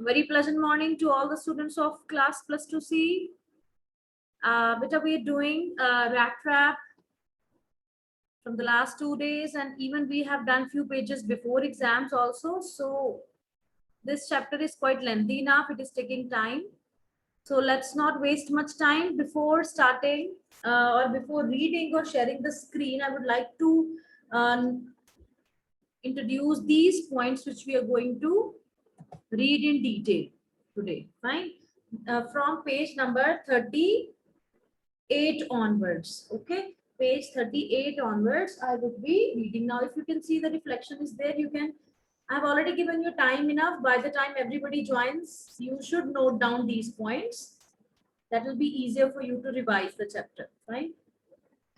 Very pleasant morning to all the students of class plus 2C. Beta, we're doing rat trap from the last 2 days, and even we have done few pages before exams also. So this chapter is quite lengthy enough. It is taking time. So let's not waste much time before starting or before reading or sharing the screen. I would like to introduce these points which we are going to read in detail today. Fine. From page number 38 onwards. Okay. Page 38 onwards, I would be reading. Now, if you can see the reflection is there, you can. I've already given you time enough. By the time everybody joins, you should note down these points. That will be easier for you to revise the chapter. Fine.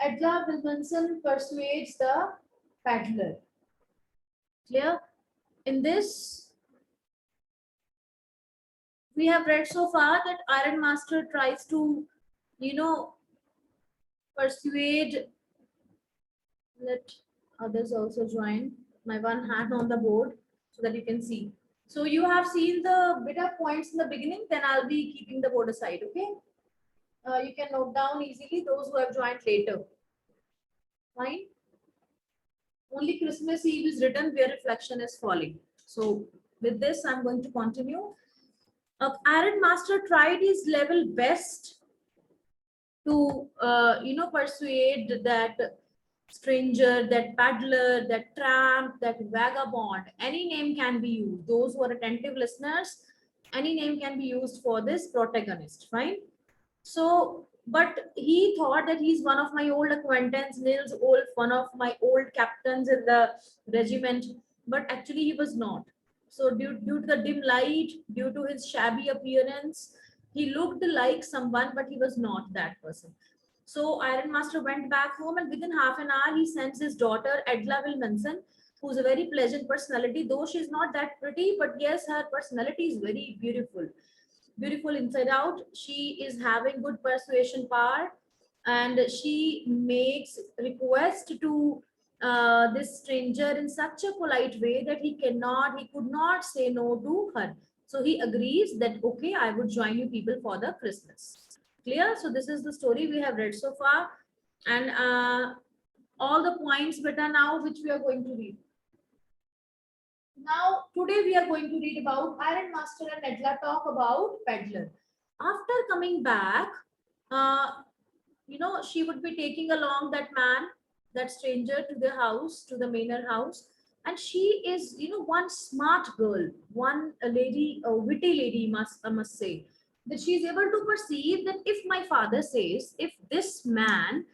Edla Wilmanson persuades the paddler. Clear? In this, we have read so far that Iron Master tries to, persuade. Let others also join. My one hand on the board so that you can see. So you have seen the bit of points in the beginning, then I'll be keeping the board aside, okay? You can note down easily those who have joined later. Fine. Only Christmas Eve is written where reflection is falling. So with this, I'm going to continue. Iron Master tried his level best to persuade that stranger, that paddler, that tramp, that vagabond. Any name can be used. Those who are attentive listeners, any name can be used for this protagonist. Fine. So, but he thought that he's one of my old acquaintance, Nils Wolf, one of my old captains in the regiment, but actually he was not. So due to the dim light, due to his shabby appearance, he looked like someone, but he was not that person. So Iron Master went back home, and within half an hour, he sends his daughter, Edla Wilmanson, who's a very pleasant personality, though she's not that pretty, but yes, her personality is very beautiful. Beautiful inside out. She is having good persuasion power, and she makes request to this stranger in such a polite way that he could not say no to her. So he agrees that, okay, I would join you people for the Christmas. Clear? So this is the story we have read so far, and all the points better now which we are going to read. Now, today we are going to read about Iron Master and Edla talk about Peddler. After coming back, uh, she would be taking along that man, that stranger, to the house, to the manor house. And she is, one smart girl, one a lady, a witty lady, I must say, that she is able to perceive that if my father says, if this man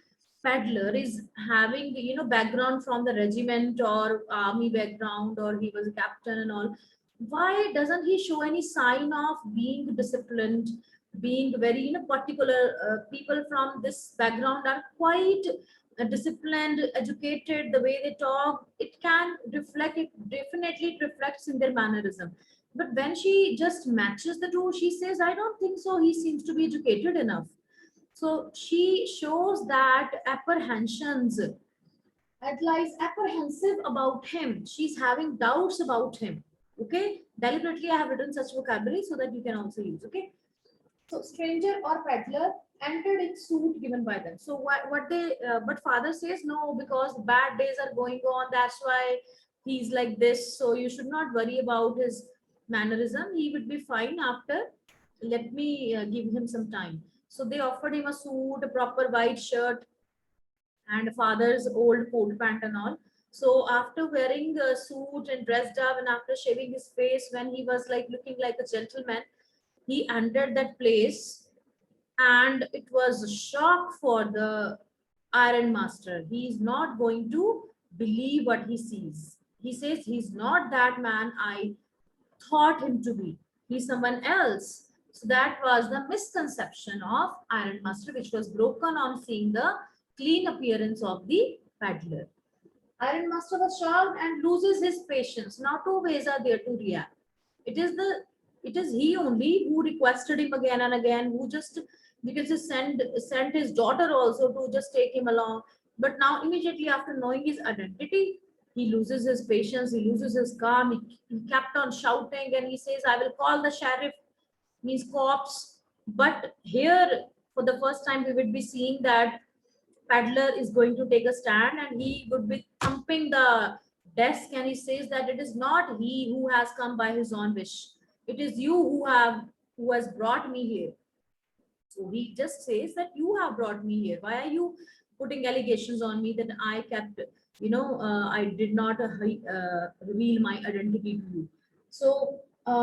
Peddler is having background from the regiment or army background, or he was a captain and all, why doesn't he show any sign of being disciplined, being very particular? People from this background are quite disciplined, educated. The way they talk, it can reflect, it definitely reflects in their mannerism. But when she just matches the two, she says, I don't think so, he seems to be educated enough. So she shows that apprehensions. Adla is apprehensive about him. She's having doubts about him. Okay. Deliberately, I have written such vocabulary so that you can also use. Okay. So stranger or peddler entered in suit given by them. So what they, but father says no, because bad days are going on. That's why he's like this. So you should not worry about his mannerism. He would be fine after. Let me give him some time. So they offered him a suit, a proper white shirt, and father's old coat pant and all. So after wearing the suit and dressed up, and after shaving his face, when he was like looking like a gentleman, he entered that place, and it was a shock for the Iron Master. He is not going to believe what he sees. He says he's not that man I thought him to be. He's someone else. So that was the misconception of Iron Master, which was broken on seeing the clean appearance of the paddler. Iron Master was shocked and loses his patience. Now two ways are there to react. It is he only who requested him again and again, who just, because he sent his daughter also to just take him along. But now immediately after knowing his identity, he loses his patience, he loses his calm. He kept on shouting and he says, I will call the sheriff, means cops. But here, for the first time, we would be seeing that peddler is going to take a stand and he would be thumping the desk and he says that it is not he who has come by his own wish. It is you who has brought me here. So he just says that you have brought me here. Why are you putting allegations on me that I kept, I did not reveal my identity to you. So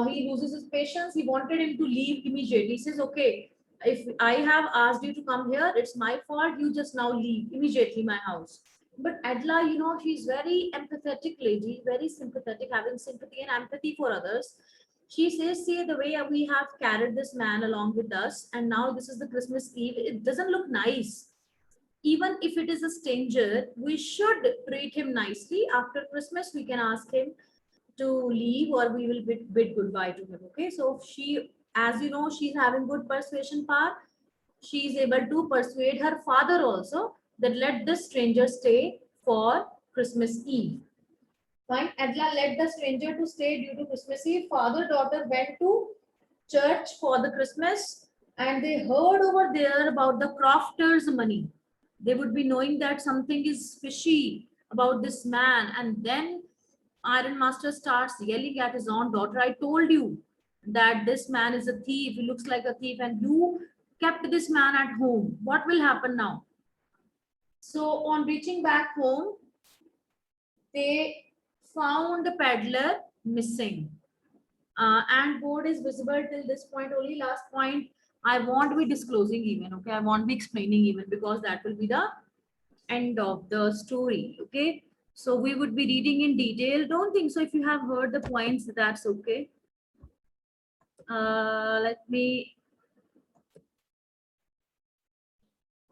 he loses his patience. He wanted him to leave immediately. He says, okay, if I have asked you to come here, it's my fault. You just now leave immediately my house. But Adla, she's very empathetic lady, very sympathetic, having sympathy and empathy for others. She says, see, the way we have carried this man along with us, and now this is the Christmas Eve, it doesn't look nice. Even if it is a stranger, we should treat him nicely. After Christmas, we can ask him to leave or we will bid goodbye to him. Okay, so she, as you know, she's having good persuasion power. She is able to persuade her father also that let this stranger stay for Christmas Eve. Fine. Adla led the stranger to stay due to Christmas Eve. Father, daughter went to church for the Christmas and they heard over there about the crofters' money. They would be knowing that something is fishy about this man. And then Iron Master starts yelling at his own daughter, I told you that this man is a thief. He looks like a thief and you kept this man at home. What will happen now? So on reaching back home, they found the peddler missing. And board is visible till this point only. Last point, I won't be disclosing even, okay? I won't be explaining even because that will be the end of the story, okay? So we would be reading in detail. Don't think so. If you have heard the points, that's okay. Let me,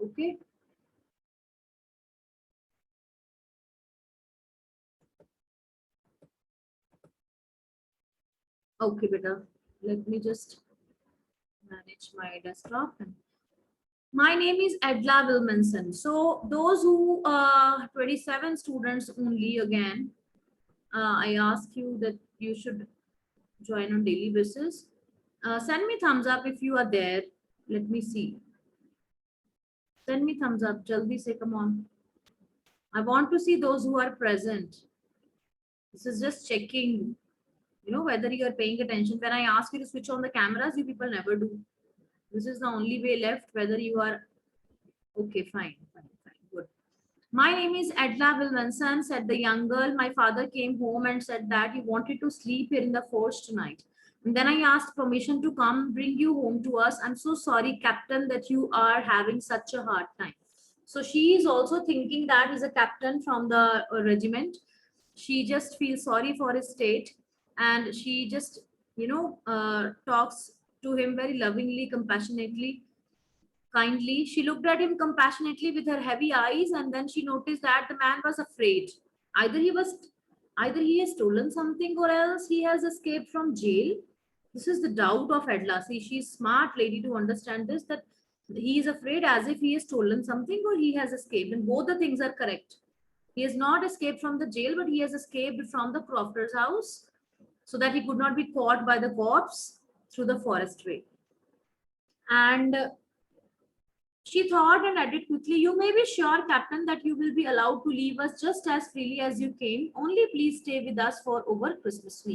okay. Okay, beta. Let me just manage my desktop. My name is Edla Wilmanson. So those who 27 students only again, I ask you that you should join on daily basis. Send me thumbs up if you are there. Let me see. Send me thumbs up. Jaldi say, come on. I want to see those who are present. This is just checking, whether you are paying attention. When I ask you to switch on the cameras, you people never do. This is the only way left, whether you are okay, fine, good. My name is Edla Wilmanson, said the young girl. My father came home and said that he wanted to sleep here in the forge tonight. And then I asked permission to come bring you home to us. I'm so sorry, Captain, that you are having such a hard time. So she is also thinking that he's a captain from the regiment. She just feels sorry for his state and she just, talks to him very lovingly, compassionately, kindly. She looked at him compassionately with her heavy eyes, and then she noticed that the man was afraid. Either he was, either he has stolen something, or else he has escaped from jail. This is the doubt of Edla. See, she's smart lady to understand this, that he is afraid as if he has stolen something or he has escaped, and both the things are correct. He has not escaped from the jail, but he has escaped from the crofter's house so that he could not be caught by the cops through the forest way. And she thought and added quickly, you may be sure, Captain, that you will be allowed to leave us just as freely as you came. Only please stay with us for over Christmas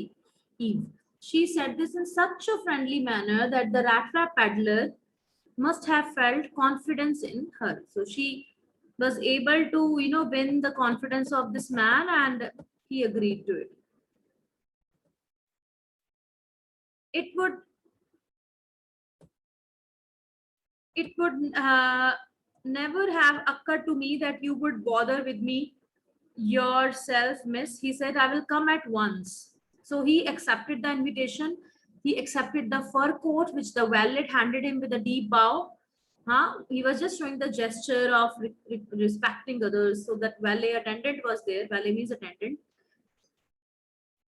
Eve. She said this in such a friendly manner that the rat trap peddler must have felt confidence in her. So she was able to, win the confidence of this man and he agreed to it. It would never have occurred to me that you would bother with me yourself, miss. He said, I will come at once. So he accepted the invitation. He accepted the fur coat, which the valet handed him with a deep bow. He was just showing the gesture of respecting others. So that valet attendant was there. Valet means attendant.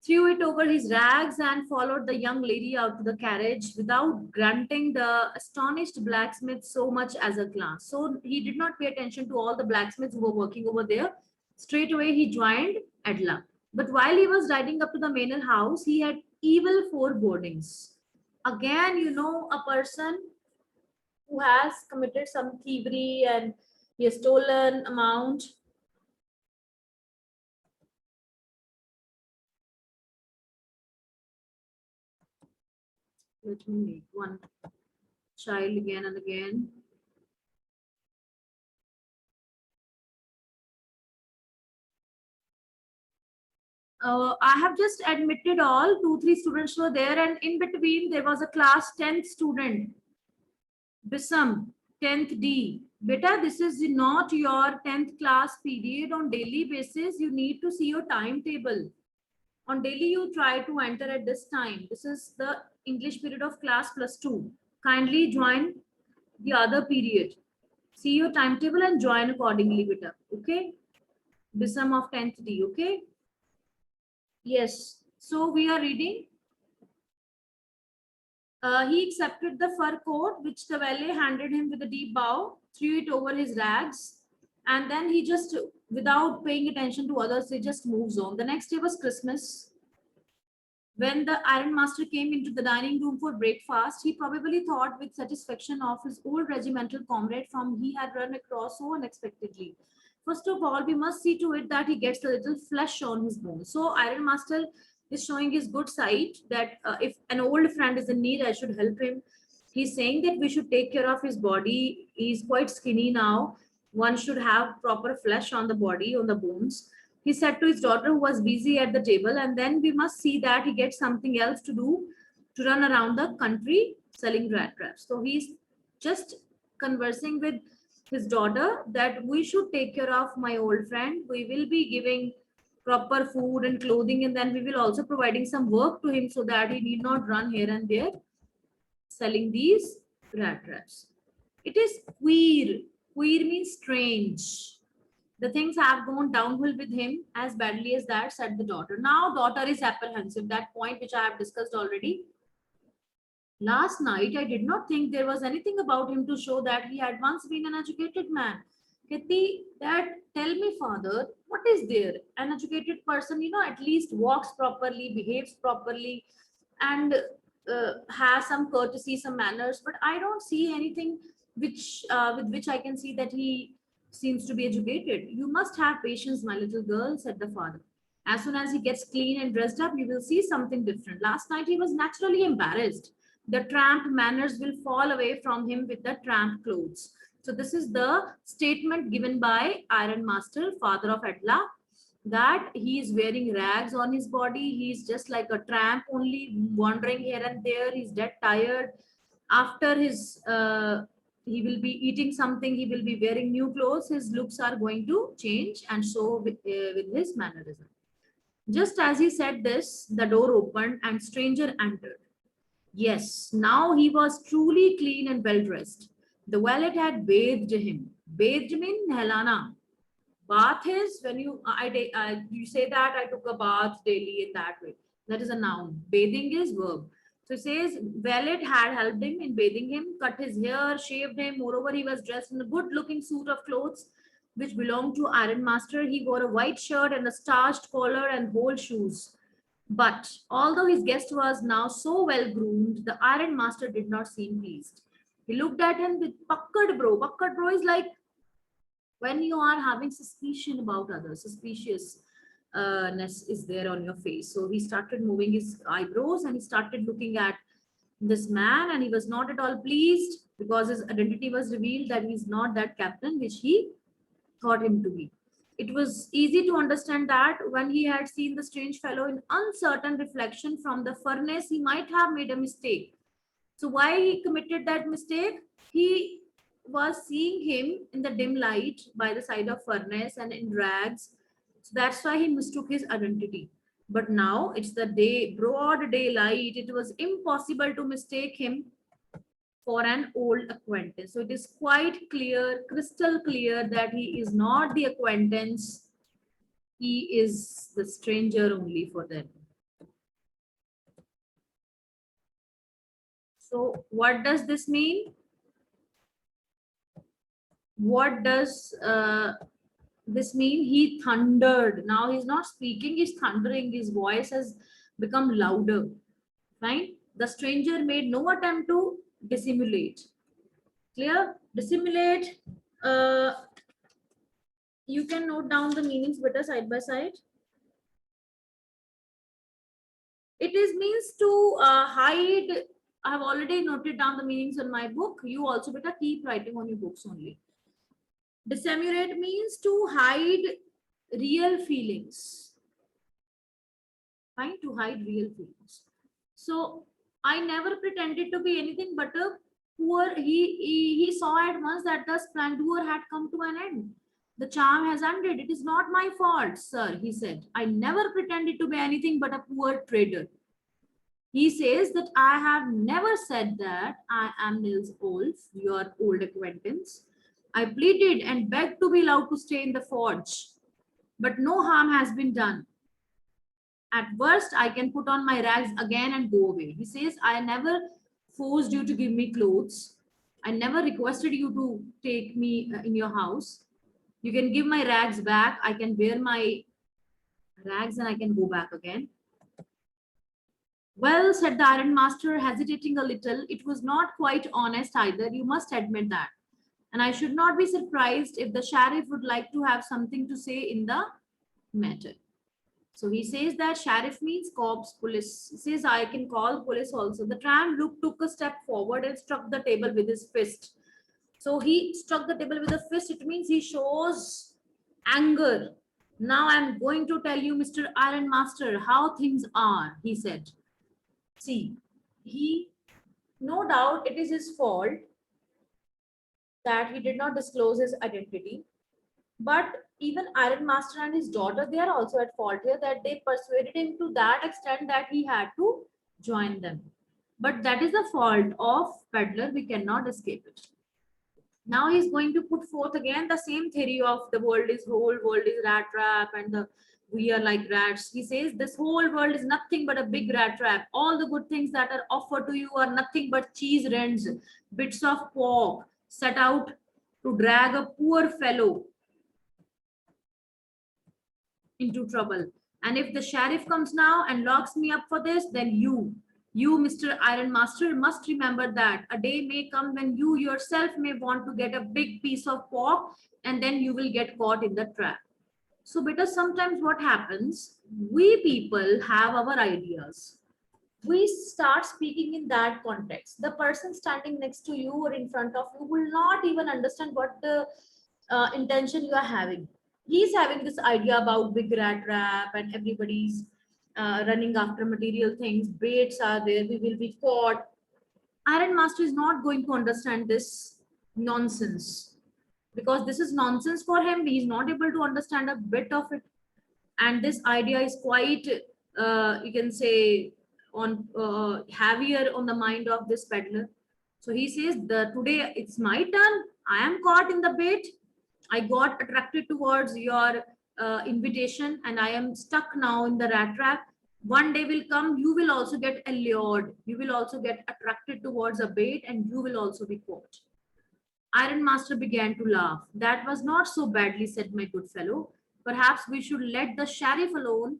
Threw it over his rags and followed the young lady out to the carriage without granting the astonished blacksmith so much as a glance. So he did not pay attention to all the blacksmiths who were working over there. Straight away he joined Adla. But while he was riding up to the manor house, he had evil forebodings. Again, you know, a person who has committed some thievery and he has stolen amount. Let me make one child again and again. I have just admitted all 2-3 students were there, and in between there was a class 10th student, Bisam, 10th D. Beta, this is not your 10th class period. On daily basis, you need to see your timetable. On daily, you try to enter at this time. This is the English period of class +2. Kindly join the other period. See your timetable and join accordingly, beta. Okay? Bisam of 10th D. Okay? Yes. So we are reading. He accepted the fur coat, which the valet handed him with a deep bow, threw it over his rags, and then he just, without paying attention to others, he just moves on. The next day was Christmas. When the ironmaster came into the dining room for breakfast, he probably thought with satisfaction of his old regimental comrade from he had run across so unexpectedly. First of all, we must see to it that he gets a little flesh on his bones. So ironmaster is showing his good side that if an old friend is in need, I should help him. He's saying that we should take care of his body. He's quite skinny now. One should have proper flesh on the body, on the bones. He said to his daughter, who was busy at the table, and then we must see that he gets something else to do to run around the country selling rat traps. So he's just conversing with his daughter that we should take care of my old friend. We will be giving proper food and clothing, and then we will also providing some work to him so that he need not run here and there selling these rat traps. It is queer. Queer means strange. The things have gone downhill with him as badly as that, said the daughter. Now daughter is apprehensive. That point which I have discussed already. Last night, I did not think there was anything about him to show that he had once been an educated man. Kitty, that tell me, father, what is there? An educated person, at least walks properly, behaves properly, and has some courtesy, some manners. But I don't see anything which with which I can see that he seems to be educated. You must have patience, my little girl, said the father. As soon as he gets clean and dressed up, you will see something different. Last night he was naturally embarrassed. The tramp manners will fall away from him with the tramp clothes. So this is the statement given by Iron Master, father of Adla, that he is wearing rags on his body. He's just like a tramp, only wandering here and there. He's dead tired. After his, he will be eating something. He will be wearing new clothes. His looks are going to change, and so with his mannerism. Just as he said this, the door opened and stranger entered. Yes, now he was truly clean and well dressed. The valet had bathed him. Bathed means Helana. Bath is when you say that I took a bath daily in that way. That is a noun. Bathing is verb. So it says valet had helped him in bathing him, cut his hair, shaved him. Moreover, he was dressed in a good-looking suit of clothes which belonged to Iron Master. He wore a white shirt and a starched collar and whole shoes. But although his guest was now so well groomed, the Iron Master did not seem pleased. He looked at him with puckered brow. Puckered brow is like when you are having suspicion about others, suspiciousness is there on your face. So he started moving his eyebrows and he started looking at this man, and he was not at all pleased because his identity was revealed that he's not that captain which he thought him to be. It was easy to understand that when he had seen the strange fellow in uncertain reflection from the furnace, he might have made a mistake. So why he committed that mistake? He was seeing him in the dim light by the side of furnace and in rags. So that's why he mistook his identity. But now it's the day, broad daylight. It was impossible to mistake him for an old acquaintance. So it is quite clear, crystal clear, that he is not the acquaintance. He is the stranger only for them. So what does this mean? What does This means he thundered. Now he's not speaking, he's thundering. His voice has become louder. Right? The stranger made no attempt to dissimulate. Clear? Dissimulate. Uh, you can note down the meanings better side by side. It is means to hide. I have already noted down the meanings in my book. You also better keep writing on your books only. Dissimulate means to hide real feelings. Fine, to hide real feelings. So I never pretended to be anything but a poor. He saw at once that the splendor had come to an end. The charm has ended. It is not my fault, sir, he said. I never pretended to be anything but a poor trader. He says that I have never said that I am Nils Wolf, your old acquaintance. I pleaded and begged to be allowed to stay in the forge, but no harm has been done. At worst, I can put on my rags again and go away. He says, I never forced you to give me clothes. I never requested you to take me in your house. You can give my rags back. I can wear my rags and I can go back again. Well, said the iron master, hesitating a little, it was not quite honest either. You must admit that. And I should not be surprised if the sheriff would like to have something to say in the matter. So he says that sheriff means cops, police. He says, I can call police also. The tramp took a step forward and struck the table with his fist. So he struck the table with a fist. It means he shows anger. Now I'm going to tell you, Mr. Iron Master, how things are, he said. See, no doubt it is his fault that he did not disclose his identity. But even Iron Master and his daughter, they are also at fault here, that they persuaded him to that extent that he had to join them. But that is the fault of peddler. We cannot escape it. Now he's going to put forth again the same theory of the whole world is rat trap and we are like rats. He says this whole world is nothing but a big rat trap. All the good things that are offered to you are nothing but cheese rents, bits of pork set out to drag a poor fellow into trouble. And if the sheriff comes now and locks me up for this, then you, Mr. Iron Master, must remember that a day may come when you yourself may want to get a big piece of pork and then you will get caught in the trap. So because sometimes what happens, we people have our ideas. We start speaking in that context. The person standing next to you or in front of you will not even understand what the intention you are having. He's having this idea about big rat trap and everybody's running after material things. Baits are there. We will be caught. Iron Master is not going to understand this nonsense because this is nonsense for him. He's not able to understand a bit of it. And this idea is quite, you can say, on heavier on the mind of this peddler. So he says, today it's my turn. I am caught in the bait. I got attracted towards your invitation and I am stuck now in the rat trap. One day will come, you will also get allured. You will also get attracted towards a bait and you will also be caught. Iron Master began to laugh. That was not so badly said, my good fellow. Perhaps we should let the sheriff alone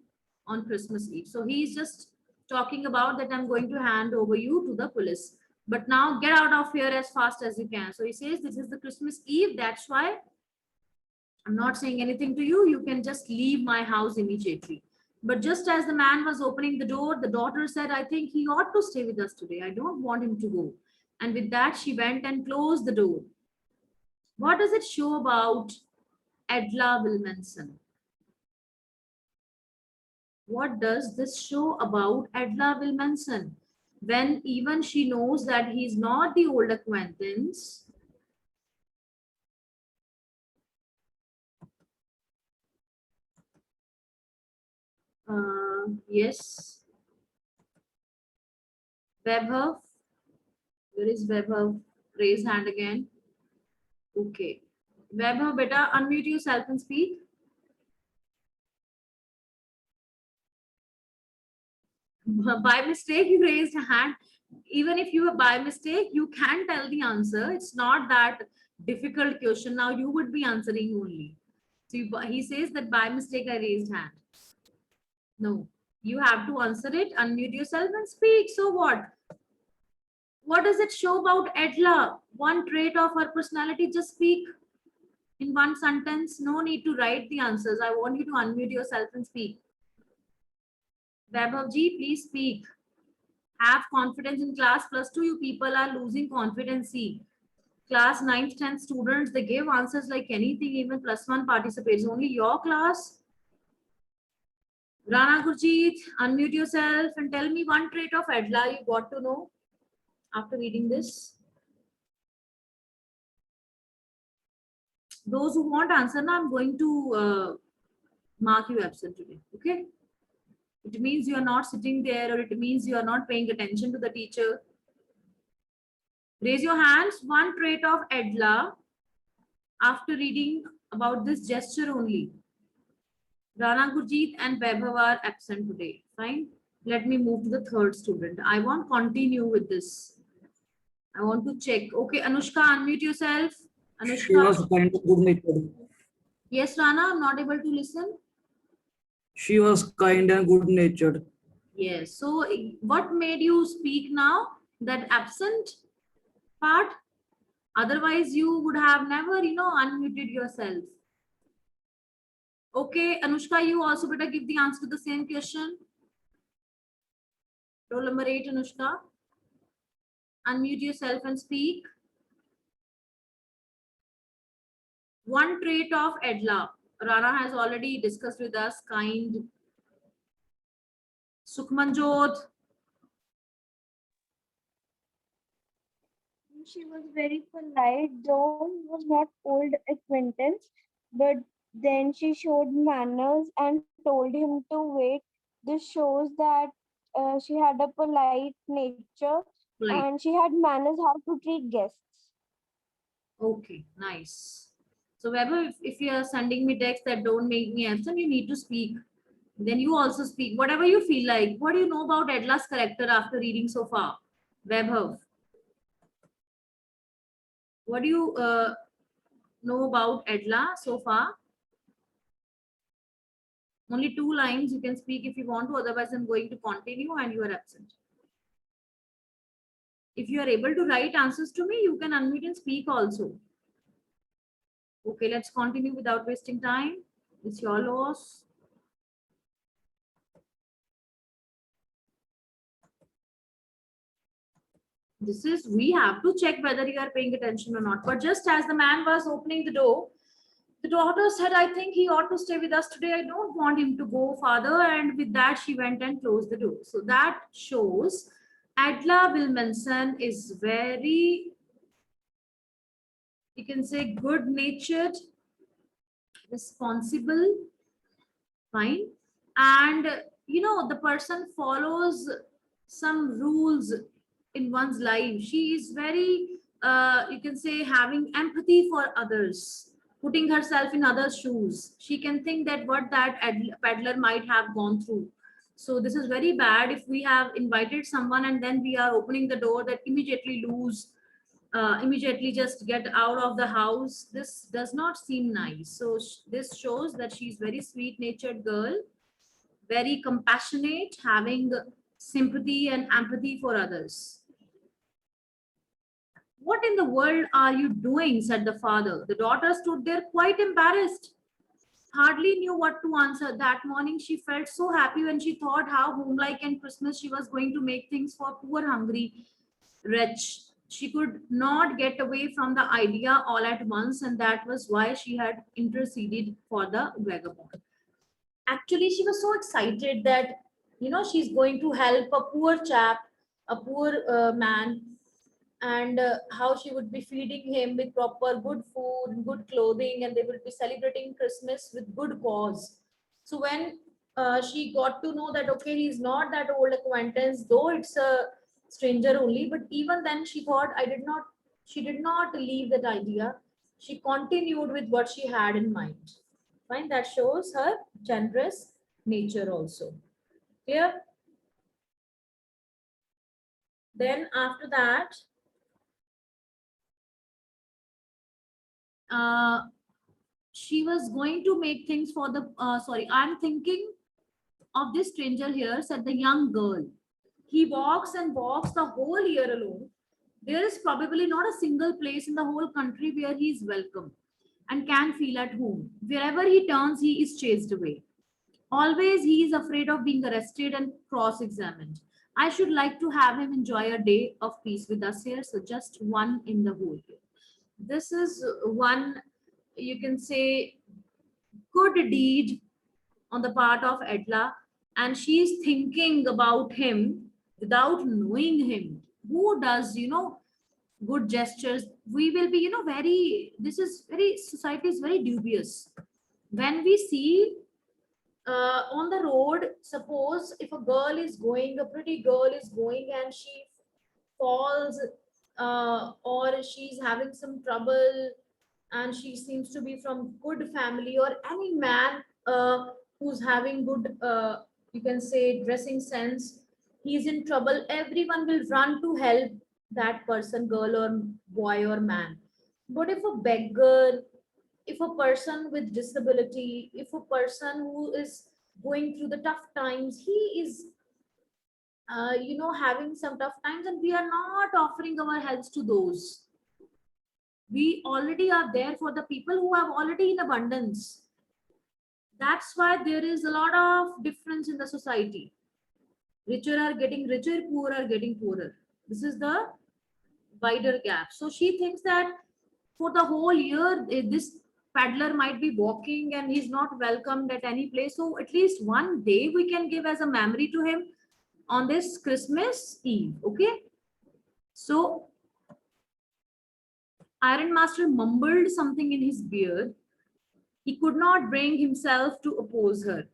on Christmas Eve. So he's just talking about that I'm going to hand over you to the police. But now get out of here as fast as you can. So he says, this is the Christmas Eve. That's why I'm not saying anything to you. You can just leave my house immediately. But just as the man was opening the door, the daughter said, I think he ought to stay with us today. I don't want him to go. And with that, she went and closed the door. What does it show about Edla Wilmanson? What does this show about Edla Wilmanson? When even she knows that he's not the old acquaintance, yes, Webber, where is Webber? Raise hand again. Okay. Webber, beta, unmute yourself and speak. By mistake, you raised a hand. Even if you were by mistake, you can tell the answer. It's not that difficult question. Now you would be answering only. So he says that by mistake I raised hand. No, you have to answer it, unmute yourself and speak. So what? What does it show about Edla? One trait of her personality, just speak in one sentence. No need to write the answers. I want you to unmute yourself and speak. Vaibhavji, please speak. Have confidence in class. +2, you people are losing confidence. See, class 9th, 10th students, they give answers like anything, even +1 participates. Only your class. Rana Gurjeet, unmute yourself and tell me one trait of Edla you got to know after reading this. Those who want answer now, I'm going to mark you absent today. Okay? It means you are not sitting there, or it means you are not paying attention to the teacher. Raise your hands. One trait of Edla after reading about this gesture only. Rana Gurjeet and Vaibhav are absent today. Fine. Let me move to the third student. I won't continue with this. I want to check. Okay, Anushka, unmute yourself. Anushka. She was kind and good natured. Yes, Rana, I'm not able to listen. She was kind and good natured. Yes. So what made you speak now? That absent part? Otherwise, you would have never, unmuted yourself. Okay, Anushka, you also better give the answer to the same question. Roll number 8, Anushka. Unmute yourself and speak. One trait of Edla. Rana has already discussed with us, kind. Sukhmanjot. She was very polite, though he was not old acquaintance, but then she showed manners and told him to wait. This shows that she had a polite nature Polite. and she had manners how to treat guests. Okay, nice. So Weber, if you are sending me text that don't make me absent, you need to speak. Then you also speak. Whatever you feel like. What do you know about Edla's character after reading so far? Vaibhav. What do you know about Edla so far? Only 2 lines you can speak if you want to, otherwise I'm going to continue and you are absent. If you are able to write answers to me, you can unmute and speak also. Okay, let's continue without wasting time. It's your loss. This is, we have to check whether you are paying attention or not. But just as the man was opening the door, the daughter said, I think he ought to stay with us today. I don't want him to go, father. And with that, she went and closed the door. So that shows Adla Wilmanson is very, you can say, good-natured, responsible, fine. And, the person follows some rules in one's life. She is very, you can say, having empathy for others, putting herself in others' shoes. She can think that what that peddler might have gone through. So this is very bad if we have invited someone and then we are opening the door that immediately lose, immediately just get out of the house. This does not seem nice. So this shows that she's very sweet-natured girl, very compassionate, having sympathy and empathy for others. What in the world are you doing? Said the father. The daughter stood there quite embarrassed, hardly knew what to answer. That morning she felt so happy when she thought how homelike and Christmas she was going to make things for poor hungry wretch. She could not get away from the idea all at once, and that was why she had interceded for the vagabond. Actually, she was so excited that, she's going to help a poor chap, a poor man, and how she would be feeding him with proper good food, good clothing, and they will be celebrating Christmas with good cause. So when she got to know that, okay, he's not that old acquaintance, though it's a stranger only, but even then she thought, she did not leave that idea. She continued with what she had in mind. Fine, that shows her generous nature also. Clear? Then after that, she was going to make things for the, sorry, I'm thinking of this stranger here, said the young girl. He walks and walks the whole year alone. There is probably not a single place in the whole country where he is welcome and can feel at home. Wherever he turns, he is chased away. Always he is afraid of being arrested and cross examined. I should like to have him enjoy a day of peace with us here, so just one in the whole year. This is one, you can say, good deed on the part of Edla, and she is thinking about him without knowing him. Who does, good gestures? We will be, very, this is very, society is very dubious. When we see on the road, suppose if a girl is going, a pretty girl is going and she falls, or she's having some trouble and she seems to be from good family, or any man who's having good, you can say, dressing sense, he's in trouble, everyone will run to help that person, girl or boy or man. But if a beggar, if a person with disability, if a person who is going through the tough times, he is having some tough times, and we are not offering our helps to those, we already are there for the people who have already in abundance. That's why there is a lot of difference in the society. Richer are getting richer, poor are getting poorer. This is the wider gap. So she thinks that for the whole year, this peddler might be walking and he's not welcomed at any place. So at least one day we can give as a memory to him on this Christmas Eve. Okay. So Iron Master mumbled something in his beard. He could not bring himself to oppose her.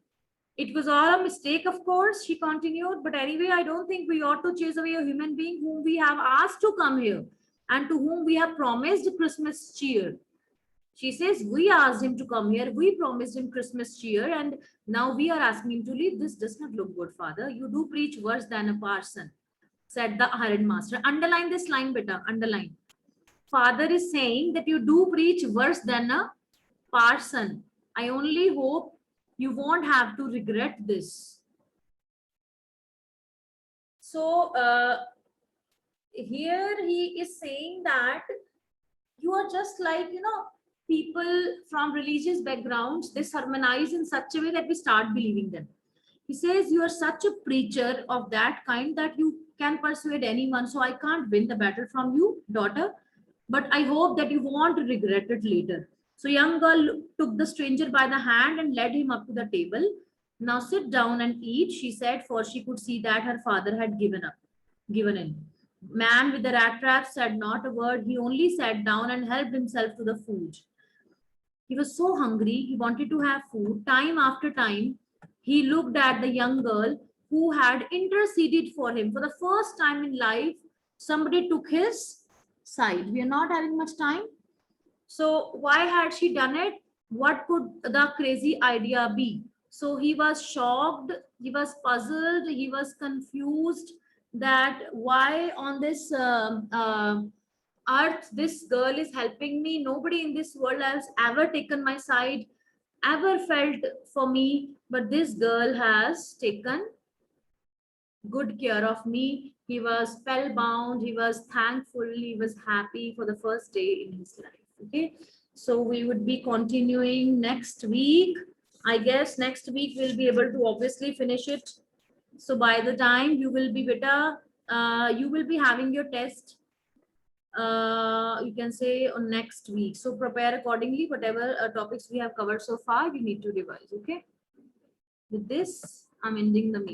It was all a mistake, of course, she continued. But anyway, I don't think we ought to chase away a human being whom we have asked to come here and to whom we have promised Christmas cheer. She says, we asked him to come here. We promised him Christmas cheer. And now we are asking him to leave. This does not look good, father. You do preach worse than a parson, said the Iron Master. Underline this line, beta. Underline. Father is saying that you do preach worse than a parson. I only hope you won't have to regret this. So here he is saying that you are just like, people from religious backgrounds, they sermonize in such a way that we start believing them. He says you are such a preacher of that kind that you can persuade anyone. So I can't win the battle from you, daughter, but I hope that you won't regret it later. So young girl took the stranger by the hand and led him up to the table. Now sit down and eat, she said, for she could see that her father had given in. Man with the rat trap said not a word. He only sat down and helped himself to the food. He was so hungry, he wanted to have food. Time after time, he looked at the young girl who had interceded for him. For the first time in life, somebody took his side. We are not having much time. So why had she done it? What could the crazy idea be? So he was shocked, he was puzzled, he was confused that why on this earth this girl is helping me. Nobody in this world has ever taken my side, ever felt for me, but this girl has taken good care of me. He was spellbound, he was thankful, he was happy for the first day in his life. Okay, so we would be continuing next week. I guess next week we'll be able to obviously finish it. So by the time you will be better, you will be having your test, you can say, on next week. So prepare accordingly. Whatever topics we have covered so far, you need to revise. Okay, with this I'm ending the meeting.